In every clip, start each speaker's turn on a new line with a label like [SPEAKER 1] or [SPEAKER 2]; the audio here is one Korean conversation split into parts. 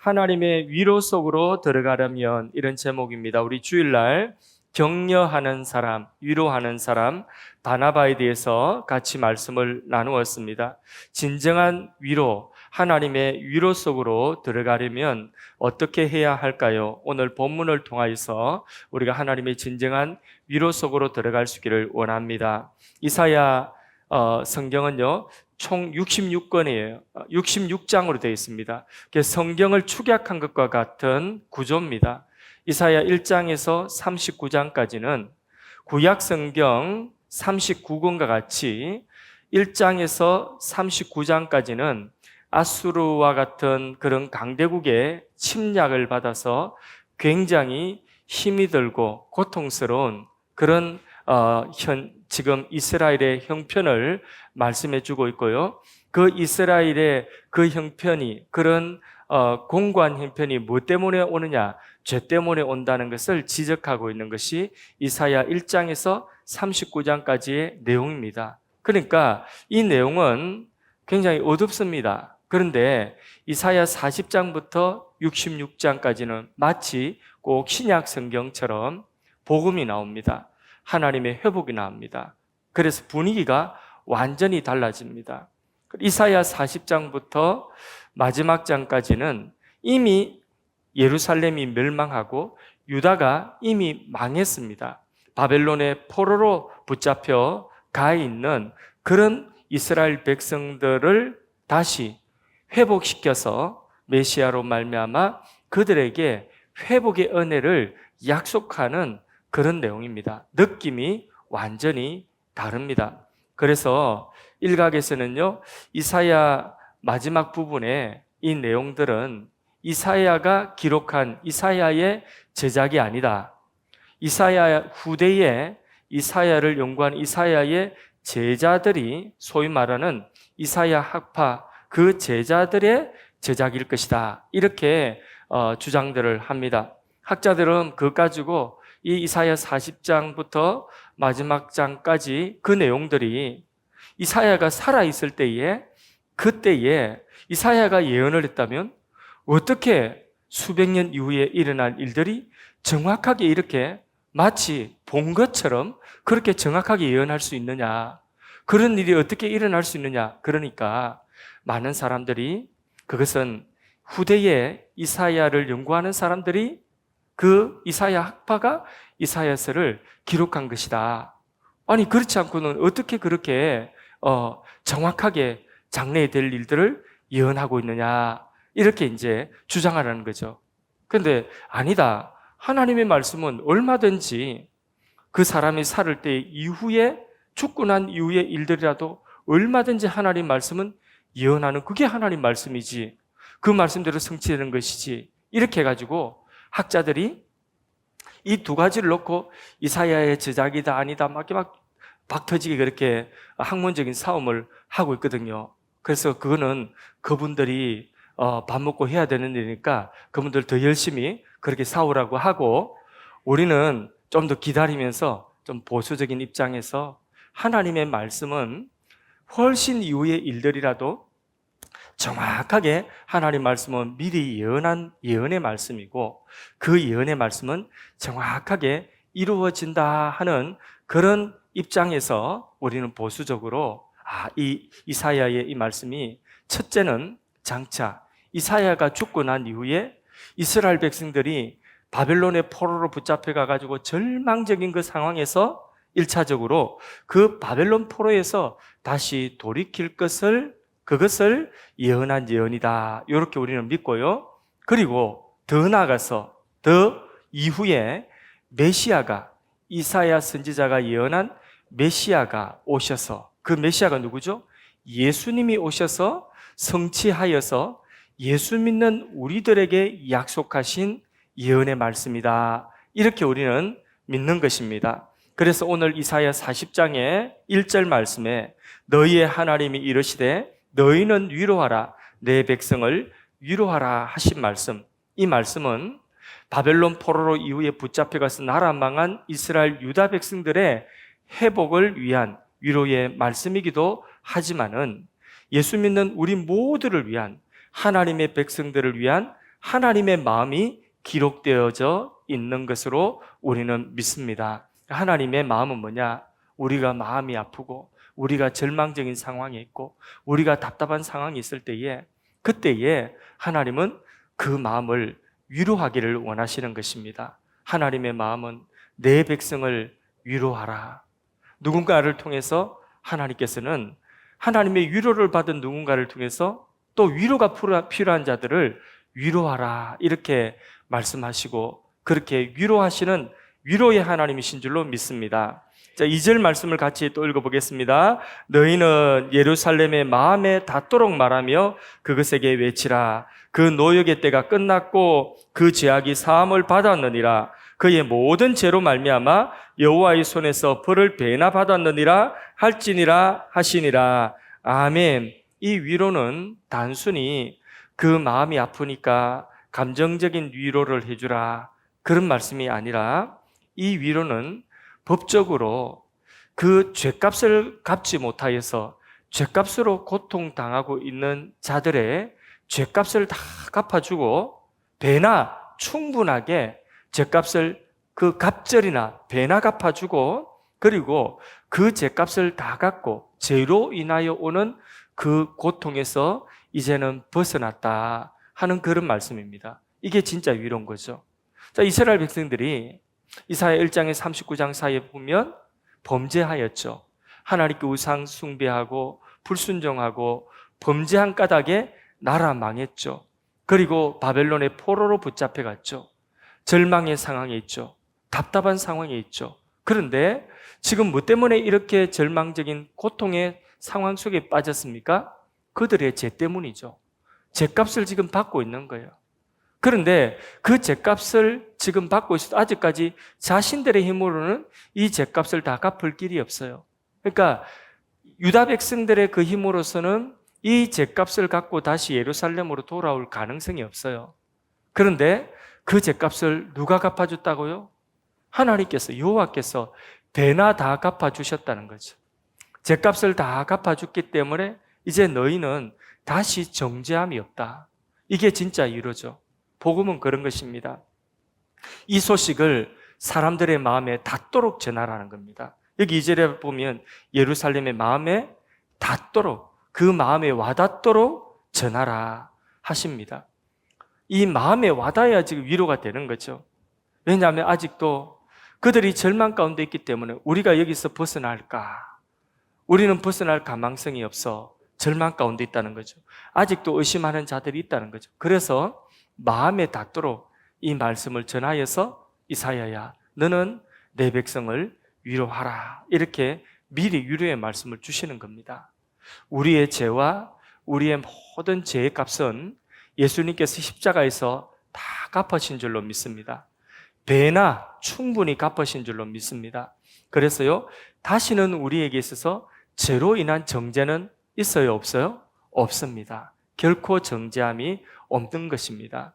[SPEAKER 1] 하나님의 위로 속으로 들어가려면 이런 제목입니다. 우리 주일날 격려하는 사람, 위로하는 사람, 바나바에 대해서 같이 말씀을 나누었습니다. 진정한 위로, 하나님의 위로 속으로 들어가려면 어떻게 해야 할까요? 오늘 본문을 통하여서 우리가 하나님의 진정한 위로 속으로 들어갈 수 있기를 원합니다. 이사야 성경은요, 총 66권이에요. 66장으로 되어 있습니다. 성경을 축약한 것과 같은 구조입니다. 이사야 1장에서 39장까지는 구약 성경 39권과 같이 1장에서 39장까지는 아수르와 같은 그런 강대국의 침략을 받아서 굉장히 힘이 들고 고통스러운 그런 지금 이스라엘의 형편을 말씀해 주고 있고요. 그 이스라엘의 그 형편이 그런 공고한 형편이 뭐 때문에 오느냐? 죄 때문에 온다는 것을 지적하고 있는 것이 이사야 1장에서 39장까지의 내용입니다. 그러니까 이 내용은 굉장히 어둡습니다. 그런데 이사야 40장부터 66장까지는 마치 꼭 신약 성경처럼 복음이 나옵니다. 하나님의 회복이 나옵니다. 그래서 분위기가 완전히 달라집니다. 이사야 40장부터 마지막 장까지는 이미 예루살렘이 멸망하고 유다가 이미 망했습니다. 바벨론의 포로로 붙잡혀 가 있는 그런 이스라엘 백성들을 다시 회복시켜서 메시아로 말미암아 그들에게 회복의 은혜를 약속하는 그런 내용입니다. 느낌이 완전히 다릅니다. 그래서 일각에서는요, 이사야 마지막 부분에 이 내용들은 이사야가 기록한 이사야의 제작이 아니다. 이사야 후대에 이사야를 연구한 이사야의 제자들이 소위 말하는 이사야 학파 그 제자들의 제작일 것이다. 이렇게 주장들을 합니다. 학자들은 그것 가지고 이 이사야 40장부터 마지막 장까지 그 내용들이 이사야가 살아있을 때에 그때에 이사야가 예언을 했다면 어떻게 수백 년 이후에 일어날 일들이 정확하게 이렇게 마치 본 것처럼 그렇게 정확하게 예언할 수 있느냐? 그런 일이 어떻게 일어날 수 있느냐? 그러니까 많은 사람들이 그것은 후대에 이사야를 연구하는 사람들이 그 이사야 학파가 이사야서를 기록한 것이다. 아니 그렇지 않고는 어떻게 그렇게 정확하게 장래에 될 일들을 예언하고 있느냐 이렇게 이제 주장하라는 거죠. 그런데 아니다. 하나님의 말씀은 얼마든지 그 사람이 살을 때 이후에 죽고 난 이후의 일들이라도 얼마든지 하나님 말씀은 예언하는 그게 하나님 말씀이지. 그 말씀대로 성취되는 것이지. 이렇게 해가지고 학자들이 이 두 가지를 놓고 이사야의 제작이다 아니다 막 박터지게 그렇게 학문적인 싸움을 하고 있거든요. 그래서 그거는 그분들이 밥 먹고 해야 되는 일이니까 그분들 더 열심히 그렇게 싸우라고 하고 우리는 좀 더 기다리면서 좀 보수적인 입장에서 하나님의 말씀은 훨씬 이후의 일들이라도 정확하게 하나님 말씀은 미리 예언한 예언의 말씀이고 그 예언의 말씀은 정확하게 이루어진다 하는 그런 입장에서 우리는 보수적으로 이 이사야의 이 말씀이 첫째는 장차 이사야가 죽고 난 이후에 이스라엘 백성들이 바벨론의 포로로 붙잡혀 가지고 절망적인 그 상황에서 1차적으로 그 바벨론 포로에서 다시 돌이킬 그것을 예언한 예언이다. 이렇게 우리는 믿고요. 그리고 더 나아가서 더 이후에 메시아가 이사야 선지자가 예언한 메시아가 오셔서 그 메시아가 누구죠? 예수님이 오셔서 성취하여서 예수 믿는 우리들에게 약속하신 예언의 말씀이다. 이렇게 우리는 믿는 것입니다. 그래서 오늘 이사야 40장의 1절 말씀에 너희의 하나님이 이르시되 너희는 위로하라 내 백성을 위로하라 하신 말씀. 이 말씀은 바벨론 포로로 이후에 붙잡혀가서 나라 망한 이스라엘 유다 백성들의 회복을 위한 위로의 말씀이기도 하지만은 예수 믿는 우리 모두를 위한 하나님의 백성들을 위한 하나님의 마음이 기록되어져 있는 것으로 우리는 믿습니다. 하나님의 마음은 뭐냐? 우리가 마음이 아프고 우리가 절망적인 상황에 있고 우리가 답답한 상황이 있을 때에 그때에 하나님은 그 마음을 위로하기를 원하시는 것입니다. 하나님의 마음은 내 백성을 위로하라. 누군가를 통해서 하나님께서는 하나님의 위로를 받은 누군가를 통해서 또 위로가 필요한 자들을 위로하라 이렇게 말씀하시고 그렇게 위로하시는 위로의 하나님이신 줄로 믿습니다. 자, 2절 말씀을 같이 또 읽어보겠습니다. 너희는 예루살렘의 마음에 닿도록 말하며 그것에게 외치라. 그 노역의 때가 끝났고 그 죄악이 사함을 받았느니라. 그의 모든 죄로 말미암아 여호와의 손에서 벌을 배나 받았느니라 할지니라 하시니라. 아멘. 이 위로는 단순히 그 마음이 아프니까 감정적인 위로를 해주라 그런 말씀이 아니라 이 위로는 법적으로 그 죄값을 갚지 못하여서 죄값으로 고통당하고 있는 자들의 죄값을 다 갚아주고 배나 충분하게 죄값을 그 갑절이나 배나 갚아주고 그리고 그 죄값을 다 갚고 죄로 인하여 오는 그 고통에서 이제는 벗어났다 하는 그런 말씀입니다. 이게 진짜 위로인 거죠. 자, 이스라엘 백성들이 이사야 1장에 39장 사이에 보면 범죄하였죠. 하나님께 우상 숭배하고 불순종하고 범죄한 까닭에 나라 망했죠. 그리고 바벨론의 포로로 붙잡혀 갔죠. 절망의 상황에 있죠. 답답한 상황에 있죠. 그런데 지금 뭐 때문에 이렇게 절망적인 고통의 상황 속에 빠졌습니까? 그들의 죄 때문이죠. 죄값을 지금 받고 있는 거예요. 그런데 그 죄값을 지금 받고 있어도 아직까지 자신들의 힘으로는 이 죄값을 다 갚을 길이 없어요. 그러니까 유다 백성들의 그 힘으로서는 이 죄값을 갖고 다시 예루살렘으로 돌아올 가능성이 없어요. 그런데 그 죄값을 누가 갚아줬다고요? 하나님께서, 여호와께서 배나 다 갚아주셨다는 거죠. 죄값을 다 갚아줬기 때문에 이제 너희는 다시 정죄함이 없다. 이게 진짜 위로죠. 복음은 그런 것입니다. 이 소식을 사람들의 마음에 닿도록 전하라는 겁니다. 여기 2절에 보면 예루살렘의 마음에 닿도록, 그 마음에 와닿도록 전하라 하십니다. 이 마음에 와닿아야 지금 위로가 되는 거죠. 왜냐하면 아직도 그들이 절망 가운데 있기 때문에 우리가 여기서 벗어날까? 우리는 벗어날 가망성이 없어 절망 가운데 있다는 거죠. 아직도 의심하는 자들이 있다는 거죠. 그래서 마음에 닿도록 이 말씀을 전하여서 이사야야, 너는 내 백성을 위로하라. 이렇게 미리 위로의 말씀을 주시는 겁니다. 우리의 죄와 우리의 모든 죄의 값은 예수님께서 십자가에서 다 갚으신 줄로 믿습니다. 배나 충분히 갚으신 줄로 믿습니다. 그래서요, 다시는 우리에게 있어서 죄로 인한 정죄는 있어요, 없어요? 없습니다. 결코 정죄함이 없는 것입니다.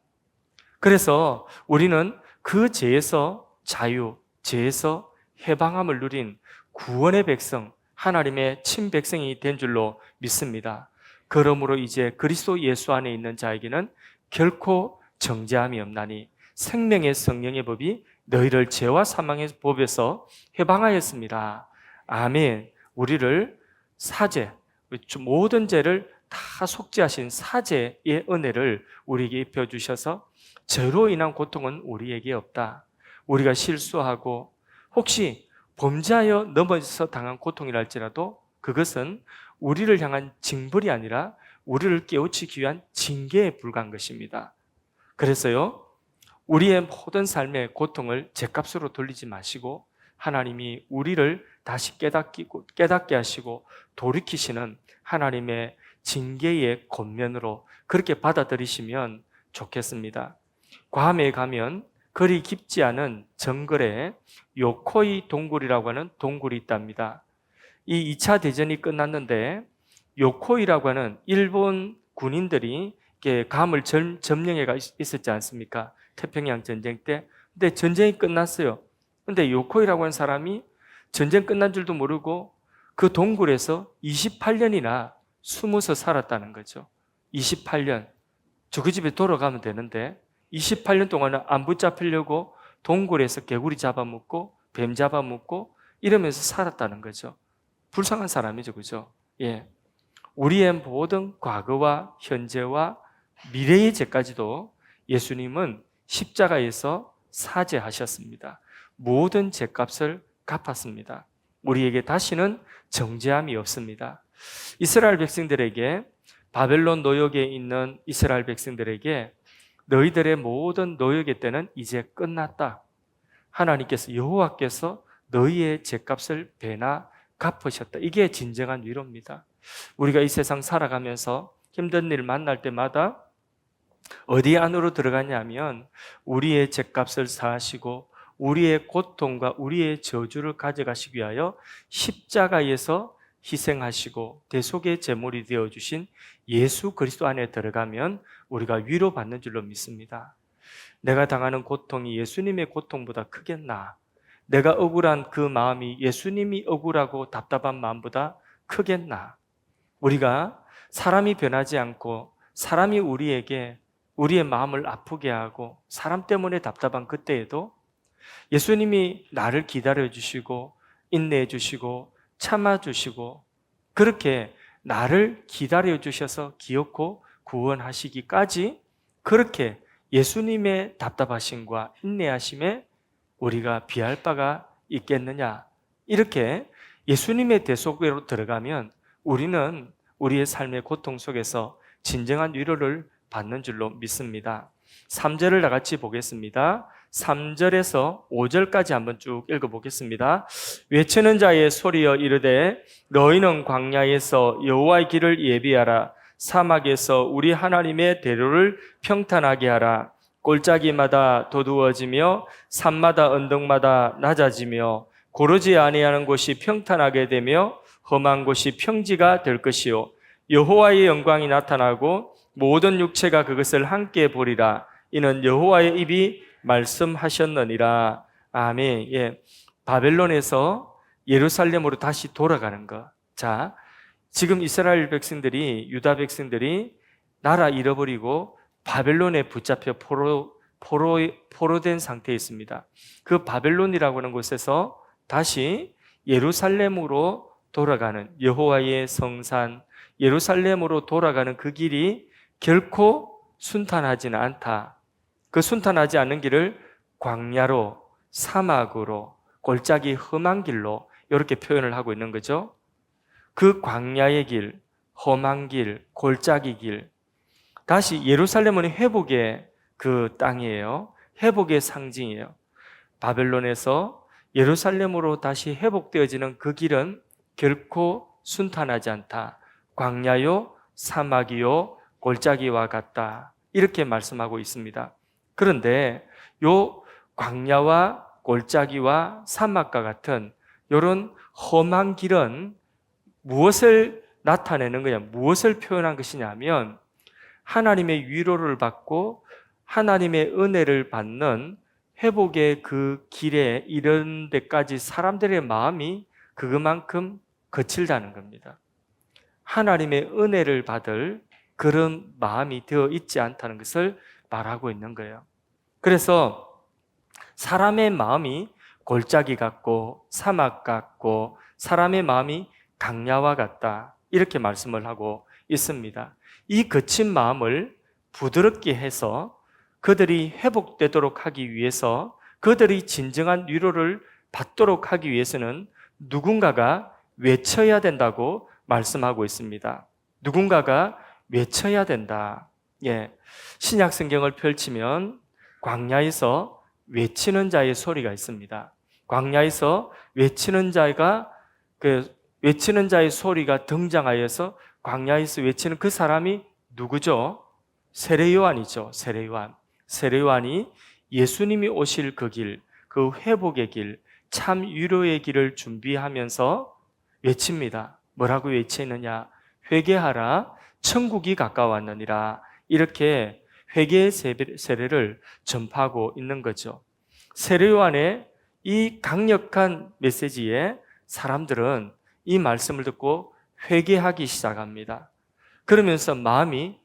[SPEAKER 1] 그래서 우리는 그 죄에서 자유, 죄에서 해방함을 누린 구원의 백성, 하나님의 친백성이 된 줄로 믿습니다. 그러므로 이제 그리스도 예수 안에 있는 자에게는 결코 정죄함이 없나니 생명의 성령의 법이 너희를 죄와 사망의 법에서 해방하였습니다. 아멘. 우리를 사죄, 모든 죄를 다 속죄하신 사죄의 은혜를 우리에게 입혀주셔서 죄로 인한 고통은 우리에게 없다. 우리가 실수하고 혹시 범죄하여 넘어져서 당한 고통이라 할지라도 그것은 우리를 향한 징벌이 아니라 우리를 깨우치기 위한 징계에 불과한 것입니다. 그래서요, 우리의 모든 삶의 고통을 죄값으로 돌리지 마시고 하나님이 우리를 다시 깨닫게 하시고 돌이키시는 하나님의 징계의 권면으로 그렇게 받아들이시면 좋겠습니다. 괌에 가면 그리 깊지 않은 정글에 요코이 동굴이라고 하는 동굴이 있답니다. 이 2차 대전이 끝났는데 요코이라고 하는 일본 군인들이 괌을 점령해 있었지 않습니까? 태평양 전쟁 때. 근데 전쟁이 끝났어요. 근데 요코이라고 하는 사람이 전쟁 끝난 줄도 모르고 그 동굴에서 28년이나 숨어서 살았다는 거죠. 28년. 그 집에 돌아가면 되는데 28년 동안은 안 붙잡히려고 동굴에서 개구리 잡아먹고 뱀 잡아먹고 이러면서 살았다는 거죠. 불쌍한 사람이죠. 그죠? 예. 우리의 모든 과거와 현재와 미래의 죄까지도 예수님은 십자가에서 사죄하셨습니다. 모든 죄값을 갚았습니다. 우리에게 다시는 정죄함이 없습니다. 이스라엘 백성들에게, 바벨론 노역에 있는 이스라엘 백성들에게 너희들의 모든 노역의 때는 이제 끝났다. 하나님께서, 여호와께서 너희의 죄값을 배나 갚으셨다. 이게 진정한 위로입니다. 우리가 이 세상 살아가면서 힘든 일 만날 때마다 어디 안으로 들어가냐면 우리의 죄값을 사하시고 우리의 고통과 우리의 저주를 가져가시기 위하여 십자가에서 희생하시고 대속의 제물이 되어주신 예수 그리스도 안에 들어가면 우리가 위로받는 줄로 믿습니다. 내가 당하는 고통이 예수님의 고통보다 크겠나? 내가 억울한 그 마음이 예수님이 억울하고 답답한 마음보다 크겠나? 우리가 사람이 변하지 않고 사람이 우리에게 우리의 마음을 아프게 하고 사람 때문에 답답한 그때에도 예수님이 나를 기다려 주시고 인내해 주시고 참아 주시고 그렇게 나를 기다려 주셔서 기어코 구원하시기까지 그렇게 예수님의 답답하심과 인내하심에 우리가 비할 바가 있겠느냐? 이렇게 예수님의 대속으로 들어가면 우리는 우리의 삶의 고통 속에서 진정한 위로를 받는 줄로 믿습니다. 3절을 다 같이 보겠습니다. 3절에서 5절까지 한번 쭉 읽어보겠습니다. 외치는 자의 소리여 이르되 너희는 광야에서 여호와의 길을 예비하라. 사막에서 우리 하나님의 대로를 평탄하게 하라. 골짜기마다 도두어지며 산마다 언덕마다 낮아지며 고르지 아니하는 곳이 평탄하게 되며 험한 곳이 평지가 될 것이요 여호와의 영광이 나타나고 모든 육체가 그것을 함께 보리라. 이는 여호와의 입이 말씀하셨느니라. 아멘. 예. 바벨론에서 예루살렘으로 다시 돌아가는 것. 자, 지금 이스라엘 백성들이, 유다 백성들이 나라 잃어버리고 바벨론에 붙잡혀 포로된 상태에 있습니다. 그 바벨론이라고 하는 곳에서 다시 예루살렘으로 돌아가는, 여호와의 성산 예루살렘으로 돌아가는 그 길이 결코 순탄하지는 않다. 그 순탄하지 않는 길을 광야로, 사막으로, 골짜기 험한 길로 이렇게 표현을 하고 있는 거죠. 그 광야의 길, 험한 길, 골짜기 길, 다시 예루살렘은 회복의 그 땅이에요. 회복의 상징이에요. 바벨론에서 예루살렘으로 다시 회복되어지는 그 길은 결코 순탄하지 않다. 광야요, 사막이요, 골짜기와 같다. 이렇게 말씀하고 있습니다. 그런데 요 광야와 골짜기와 사막과 같은 이런 험한 길은 무엇을 나타내는 거냐, 무엇을 표현한 것이냐면 하나님의 위로를 받고 하나님의 은혜를 받는 회복의 그 길에 이른 데까지 사람들의 마음이 그것만큼 거칠다는 겁니다. 하나님의 은혜를 받을 그런 마음이 되어 있지 않다는 것을 말하고 있는 거예요. 그래서 사람의 마음이 골짜기 같고 사막 같고 사람의 마음이 강야와 같다. 이렇게 말씀을 하고 있습니다. 이 거친 마음을 부드럽게 해서 그들이 회복되도록 하기 위해서, 그들이 진정한 위로를 받도록 하기 위해서는 누군가가 외쳐야 된다고 말씀하고 있습니다. 누군가가 외쳐야 된다. 예. 신약 성경을 펼치면 광야에서 외치는 자의 소리가 있습니다. 광야에서 외치는 자가 외치는 자의 소리가 등장하여서 광야에서 외치는 그 사람이 누구죠? 세례요한이죠. 세례요한이 예수님이 오실 그 길, 그 회복의 길, 참 위로의 길을 준비하면서 외칩니다. 뭐라고 외치느냐? 회개하라, 천국이 가까웠느니라. 이렇게 회개의 세례를 전파하고 있는 거죠. 세례요한의 이 강력한 메시지에 사람들은 이 말씀을 듣고 회개하기 시작합니다. 그러면서 마음이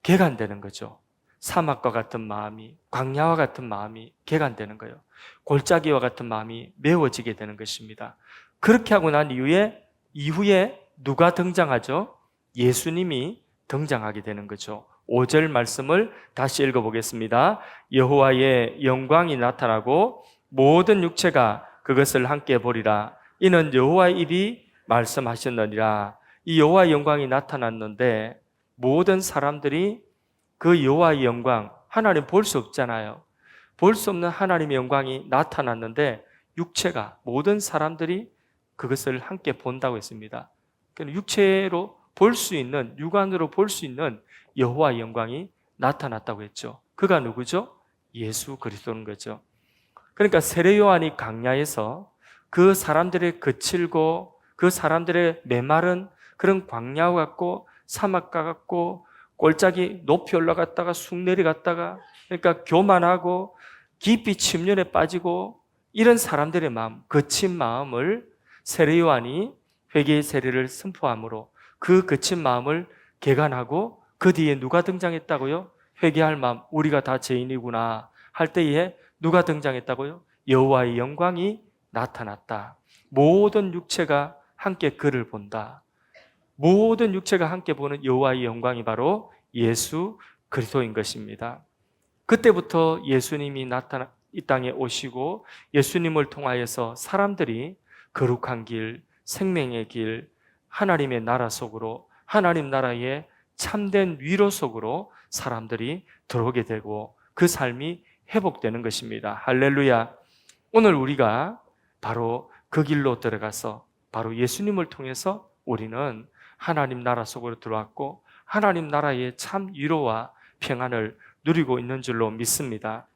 [SPEAKER 1] 개간되는 거죠. 사막과 같은 마음이, 광야와 같은 마음이 개간되는 거예요. 골짜기와 같은 마음이 메워지게 되는 것입니다. 그렇게 하고 난 이후에 누가 등장하죠? 예수님이 등장하게 되는 거죠. 5절 말씀을 다시 읽어보겠습니다. 여호와의 영광이 나타나고 모든 육체가 그것을 함께 보리라. 이는 여호와의 입이 말씀하셨느니라. 이 여호와의 영광이 나타났는데 모든 사람들이 그 여호와의 영광, 하나님 볼 수 없잖아요. 볼 수 없는 하나님의 영광이 나타났는데 육체가, 모든 사람들이 그것을 함께 본다고 했습니다. 육체로 볼 수 있는, 육안으로 볼 수 있는 여호와의 영광이 나타났다고 했죠. 그가 누구죠? 예수 그리스도인 거죠. 그러니까 세례 요한이 광야에서 그 사람들의 거칠고 그 사람들의 메마른 그런 광야 같고 사막과 같고 골짜기 높이 올라갔다가 쑥 내려갔다가, 그러니까 교만하고 깊이 침륜에 빠지고 이런 사람들의 마음, 거친 마음을 세례 요한이 회개의 세례를 선포함으로 그 거친 마음을 개간하고, 그 뒤에 누가 등장했다고요? 회개할 마음, 우리가 다 죄인이구나 할 때에 누가 등장했다고요? 여호와의 영광이 나타났다. 모든 육체가 함께 그를 본다. 모든 육체가 함께 보는 여호와의 영광이 바로 예수 그리스도인 것입니다. 그때부터 예수님이 이 땅에 오시고 예수님을 통하여서 사람들이 거룩한 길, 생명의 길, 하나님의 나라 속으로, 하나님 나라의 참된 위로 속으로 사람들이 들어오게 되고 그 삶이 회복되는 것입니다. 할렐루야. 오늘 우리가 바로 그 길로 들어가서 바로 예수님을 통해서 우리는 하나님 나라 속으로 들어왔고 하나님 나라의 참 위로와 평안을 누리고 있는 줄로 믿습니다.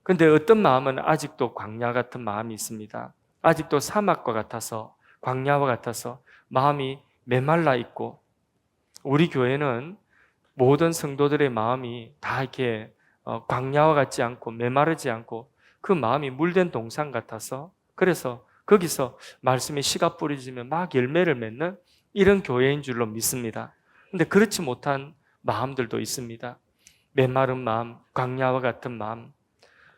[SPEAKER 1] 그런데 어떤 마음은 아직도 광야 같은 마음이 있습니다. 아직도 사막과 같아서, 광야와 같아서 마음이 메말라 있고, 우리 교회는 모든 성도들의 마음이 다 이렇게 광야와 같지 않고 메마르지 않고 그 마음이 물된 동산 같아서, 그래서 거기서 말씀의 씨가 뿌려지면 막 열매를 맺는 이런 교회인 줄로 믿습니다. 그런데 그렇지 못한 마음들도 있습니다. 메마른 마음, 광야와 같은 마음,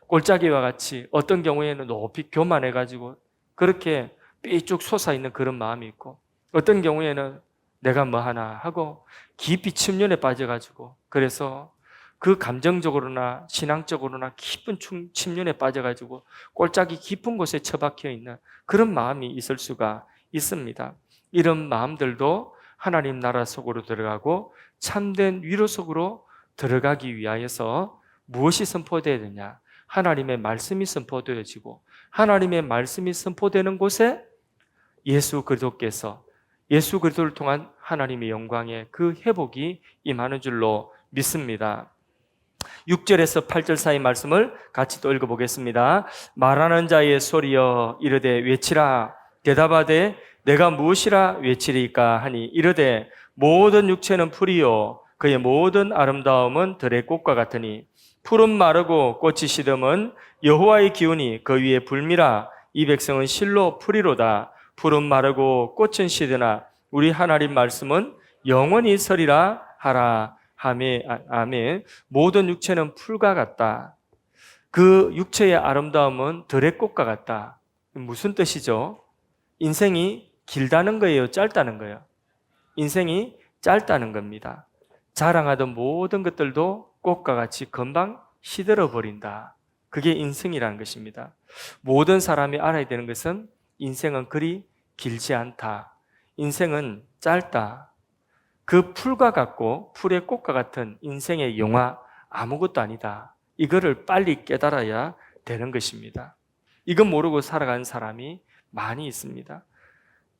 [SPEAKER 1] 골짜기와 같이 어떤 경우에는 높이 교만해가지고 그렇게 삐쭉 솟아있는 그런 마음이 있고, 어떤 경우에는 내가 뭐 하나 하고 깊이 침륜에 빠져가지고, 그래서 그 감정적으로나 신앙적으로나 깊은 침륜에 빠져가지고 골짜기 깊은 곳에 처박혀 있는 그런 마음이 있을 수가 있습니다. 이런 마음들도 하나님 나라 속으로 들어가고 참된 위로 속으로 들어가기 위하여서 무엇이 선포되어야 되냐? 하나님의 말씀이 선포되어지고, 하나님의 말씀이 선포되는 곳에 예수 그리스도께서, 예수 그리스도를 통한 하나님의 영광의 그 회복이 임하는 줄로 믿습니다. 6절에서 8절 사이 말씀을 같이 또 읽어보겠습니다. 말하는 자의 소리여 이르되 외치라. 대답하되 내가 무엇이라 외치리까 하니 이르되 모든 육체는 풀이요 그의 모든 아름다움은 들의 꽃과 같으니 풀은 마르고 꽃이 시듬은 여호와의 기운이 그 위에 불미라. 이 백성은 실로 풀이로다. 풀은 마르고 꽃은 시드나 우리 하나님 말씀은 영원히 서리라 하라. 아멘. 모든 육체는 풀과 같다. 그 육체의 아름다움은 들의 꽃과 같다. 무슨 뜻이죠? 인생이 길다는 거예요? 짧다는 거예요? 인생이 짧다는 겁니다. 자랑하던 모든 것들도 꽃과 같이 금방 시들어 버린다. 그게 인생이라는 것입니다. 모든 사람이 알아야 되는 것은 인생은 그리 길지 않다. 인생은 짧다. 그 풀과 같고 풀의 꽃과 같은 인생의 영화 아무것도 아니다. 이거를 빨리 깨달아야 되는 것입니다. 이건 모르고 살아가는 사람이 많이 있습니다.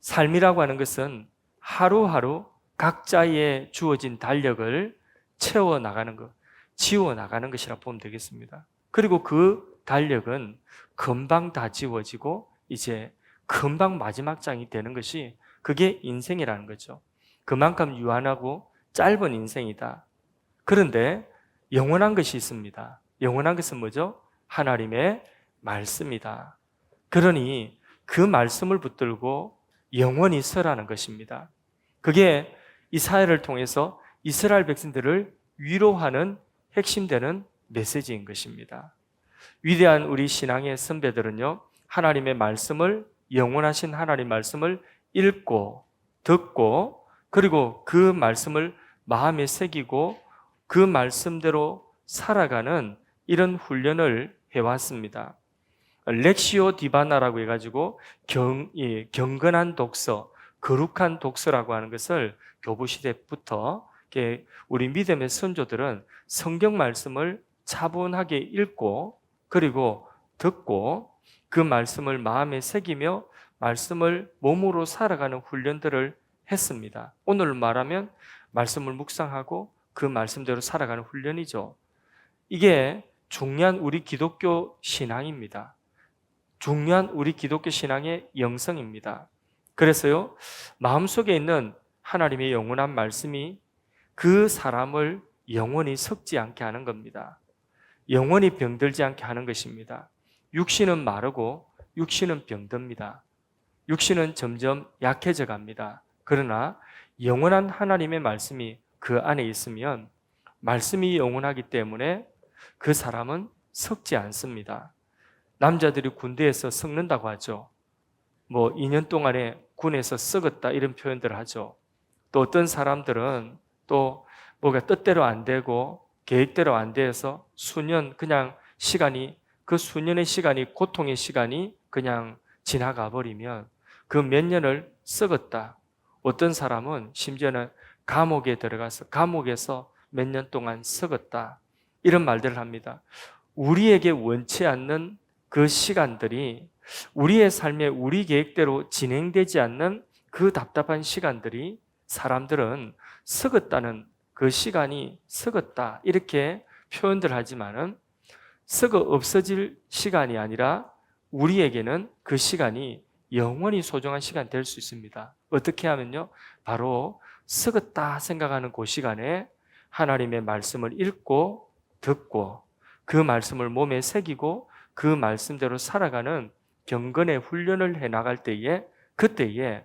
[SPEAKER 1] 삶이라고 하는 것은 하루하루 각자의 주어진 달력을 채워나가는 것, 지워나가는 것이라 보면 되겠습니다. 그리고 그 달력은 금방 다 지워지고 이제 금방 마지막 장이 되는 것이 그게 인생이라는 거죠. 그만큼 유한하고 짧은 인생이다. 그런데 영원한 것이 있습니다. 영원한 것은 뭐죠? 하나님의 말씀이다. 그러니 그 말씀을 붙들고 영원히 서라는 것입니다. 그게 이사야를 통해서 이스라엘 백성들을 위로하는 핵심되는 메시지인 것입니다. 위대한 우리 신앙의 선배들은요, 하나님의 말씀을, 영원하신 하나님 말씀을 읽고 듣고 그리고 그 말씀을 마음에 새기고 그 말씀대로 살아가는 이런 훈련을 해왔습니다. 렉시오 디바나라고 해가지고 경건한 독서, 거룩한 독서라고 하는 것을 교부시대부터 우리 믿음의 선조들은 성경 말씀을 차분하게 읽고 그리고 듣고 그 말씀을 마음에 새기며 말씀을 몸으로 살아가는 훈련들을 했습니다. 오늘 말하면 말씀을 묵상하고 그 말씀대로 살아가는 훈련이죠. 이게 중요한 우리 기독교 신앙입니다. 중요한 우리 기독교 신앙의 영성입니다. 그래서요, 마음속에 있는 하나님의 영원한 말씀이 그 사람을 영원히 썩지 않게 하는 겁니다. 영원히 병들지 않게 하는 것입니다. 육신은 마르고 육신은 병듭니다. 육신은 점점 약해져 갑니다. 그러나 영원한 하나님의 말씀이 그 안에 있으면 말씀이 영원하기 때문에 그 사람은 썩지 않습니다. 남자들이 군대에서 썩는다고 하죠. 2년 동안에 군에서 썩었다 이런 표현들을 하죠. 또 어떤 사람들은 또 뭐가 뜻대로 안 되고 계획대로 안 돼서 수년 그냥 그 수년의 시간이 고통의 시간이 그냥 지나가 버리면 그 몇 년을 썩었다. 어떤 사람은 심지어는 감옥에 들어가서 감옥에서 몇 년 동안 썩었다. 이런 말들을 합니다. 우리에게 원치 않는 그 시간들이 우리의 삶에 우리 계획대로 진행되지 않는 그 답답한 시간들이 사람들은 썩었다는 그 시간이 썩었다 이렇게 표현들 하지만은 썩어 없어질 시간이 아니라 우리에게는 그 시간이 영원히 소중한 시간 될 수 있습니다. 어떻게 하면요? 바로 썩었다 생각하는 그 시간에 하나님의 말씀을 읽고 듣고 그 말씀을 몸에 새기고 그 말씀대로 살아가는 경건의 훈련을 해나갈 때에 그때에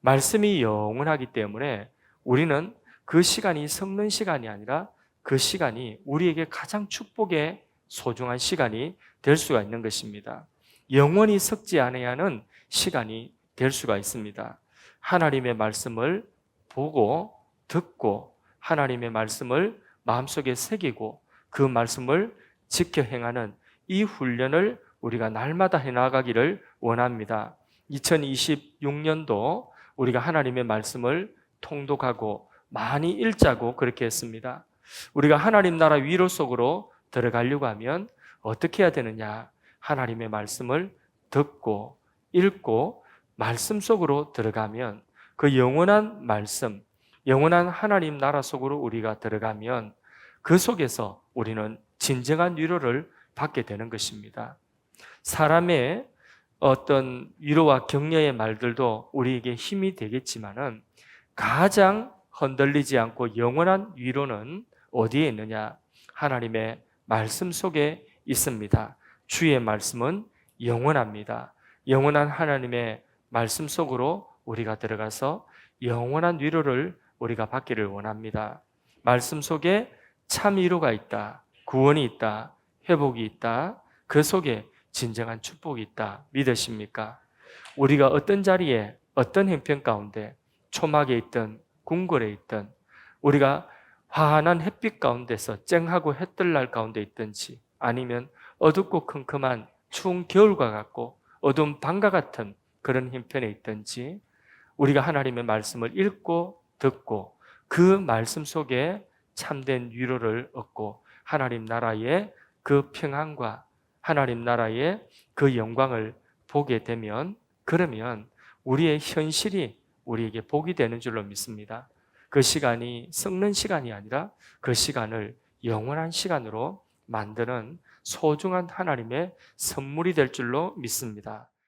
[SPEAKER 1] 말씀이 영원하기 때문에 우리는 그 시간이 썩는 시간이 아니라 그 시간이 우리에게 가장 축복의 소중한 시간이 될 수가 있는 것입니다. 영원히 썩지 않아야 하는 시간이 될 수가 있습니다. 하나님의 말씀을 보고 듣고 하나님의 말씀을 마음속에 새기고 그 말씀을 지켜 행하는 이 훈련을 우리가 날마다 해나가기를 원합니다. 2026년도 우리가 하나님의 말씀을 통독하고 많이 읽자고 그렇게 했습니다. 우리가 하나님 나라 위로 속으로 들어가려고 하면 어떻게 해야 되느냐? 하나님의 말씀을 듣고 읽고 말씀 속으로 들어가면 그 영원한 말씀, 영원한 하나님 나라 속으로 우리가 들어가면 그 속에서 우리는 진정한 위로를 받게 되는 것입니다. 사람의 어떤 위로와 격려의 말들도 우리에게 힘이 되겠지만은 가장 흔들리지 않고 영원한 위로는 어디에 있느냐? 하나님의 말씀 속에 있습니다. 주의 말씀은 영원합니다. 영원한 하나님의 말씀 속으로 우리가 들어가서 영원한 위로를 우리가 받기를 원합니다. 말씀 속에 참 위로가 있다. 구원이 있다. 회복이 있다. 그 속에 진정한 축복이 있다. 믿으십니까? 우리가 어떤 자리에 어떤 형편 가운데 초막에 있든 궁궐에 있든 우리가 환한 햇빛 가운데서 쨍하고 해뜰 날 가운데 있든지 아니면 어둡고 컴컴한 추운 겨울과 같고 어두운 밤과 같은 그런 형편에 있든지 우리가 하나님의 말씀을 읽고 듣고 그 말씀 속에 참된 위로를 얻고 하나님 나라의 그 평안과 하나님 나라의 그 영광을 보게 되면 그러면 우리의 현실이 우리에게 복이 되는 줄로 믿습니다. 그 시간이 썩는 시간이 아니라 그 시간을 영원한 시간으로 만드는 소중한 하나님의 선물이 될 줄로 믿습니다.